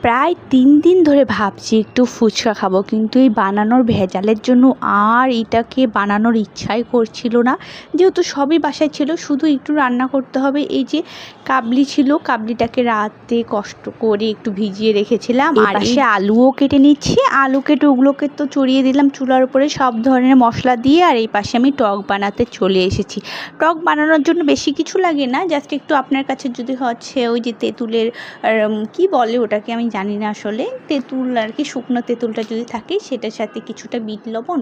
প্রায় 3 দিন ধরে ভাবছি একটু ফুচকা খাবো, কিন্তু এই বানানোর ভেজালের জন্য আর এটাকে বানানোর ইচ্ছাই করছিল না। যেহেতু সবই বাসায় ছিল, শুধু একটু রান্না করতে হবে। এই যে কাবলি ছিল, কাবলিটাকে রাতে কষ্ট করে একটু ভিজিয়ে রেখেছিলাম। আর এসে আলুও কেটে নিচ্ছি, আলু কেটে ওগুলোকে তো চড়িয়ে দিলাম চুলার উপরে সব ধরনের মশলা দিয়ে। আর এই পাশে আমি টক বানাতে চলে এসেছি। টক বানানোর জন্য বেশি কিছু লাগে না, জাস্ট একটু আপনার কাছে যদি হচ্ছে ওই যে তেঁতুলের কি বলে ওটাকে আমি জানি না আসলে, তেঁতুল আর কি, শুকনো তেঁতুলটা যদি থাকে সেটার সাথে কিছুটা বিট লবণ,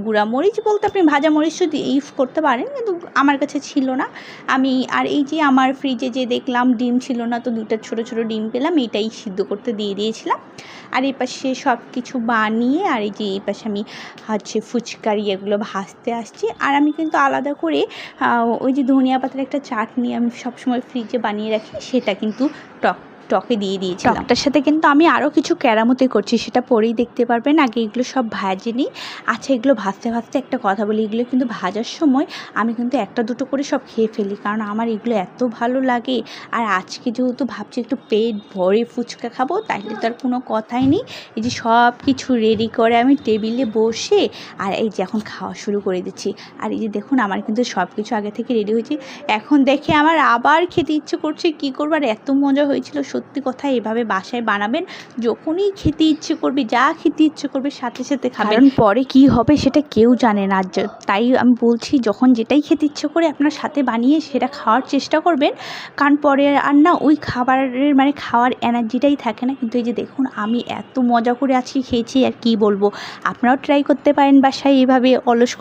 গুঁড়ামরিচ বলতে আপনি ভাজা মরিচ যদি ইউজ করতে পারেন, কিন্তু আমার কাছে ছিল না। আমি আর এই যে আমার ফ্রিজে যে দেখলাম ডিম ছিল না, তো 2টা ছোটো ছোটো ডিম পেলাম, এটাই সিদ্ধ করতে দিয়ে দিয়েছিলাম। আর এই পাশে সব কিছু বানিয়ে, আর এই যে এই পাশে আমি হচ্ছে ফুচকারি এগুলো ভাজতে আসছি। আর আমি কিন্তু আলাদা করে ওই যে ধনিয়া পাতার একটা চাটনি আমি সবসময় ফ্রিজে বানিয়ে রাখি, সেটা কিন্তু টকে দিয়ে দিয়েছিলাম। টকটার সাথে কিন্তু আমি আরও কিছু কেরামতি করছি, সেটা পরেই দেখতে পারবেন। আগে এগুলো সব ভাজে নিই। আচ্ছা, এগুলো ভাজতে ভাজতে একটা কথা বলি, এগুলো কিন্তু ভাজার সময় আমি কিন্তু 1টা 2টো করে সব খেয়ে ফেলি, কারণ আমার এগুলো এত ভালো লাগে। আর আজকে যেহেতু ভাবছি একটু পেট ভরে ফুচকা খাবো, তাইলে তো আর কোনো কথাই নেই। এই যে সব কিছু রেডি করে আমি টেবিলে বসে, আর এই যে এখন খাওয়া শুরু করে দিচ্ছি। আর এই যে দেখুন, আমার কিন্তু সব কিছু আগে থেকে রেডি হয়েছে। এখন দেখে আমার আবার খেতে ইচ্ছে করছে, কী করবো। আর এত মজা হয়েছিল, সত্যি কথা। এভাবে বাসায় বানাবেন, যখনই খেতে ইচ্ছে করবে, যা খেতে ইচ্ছে করবে সাথে সাথে খাবেন। কারণ পরে কি হবে সেটা কেউ জানে না। তাই আমি বলছি, যখন যেটাই খেতে ইচ্ছে করে আপনার সাথে বানিয়ে সেটা খাওয়ার চেষ্টা করবেন, কারণ পরে আর না ওই খাবারের মানে খাওয়ার এনার্জিটাই থাকে না। কিন্তু এই যে দেখুন, আমি এত মজা করে আজকে খেয়েছি, আর কি বলবো। আপনারাও ট্রাই করতে পারেন বাসায় এভাবে অলস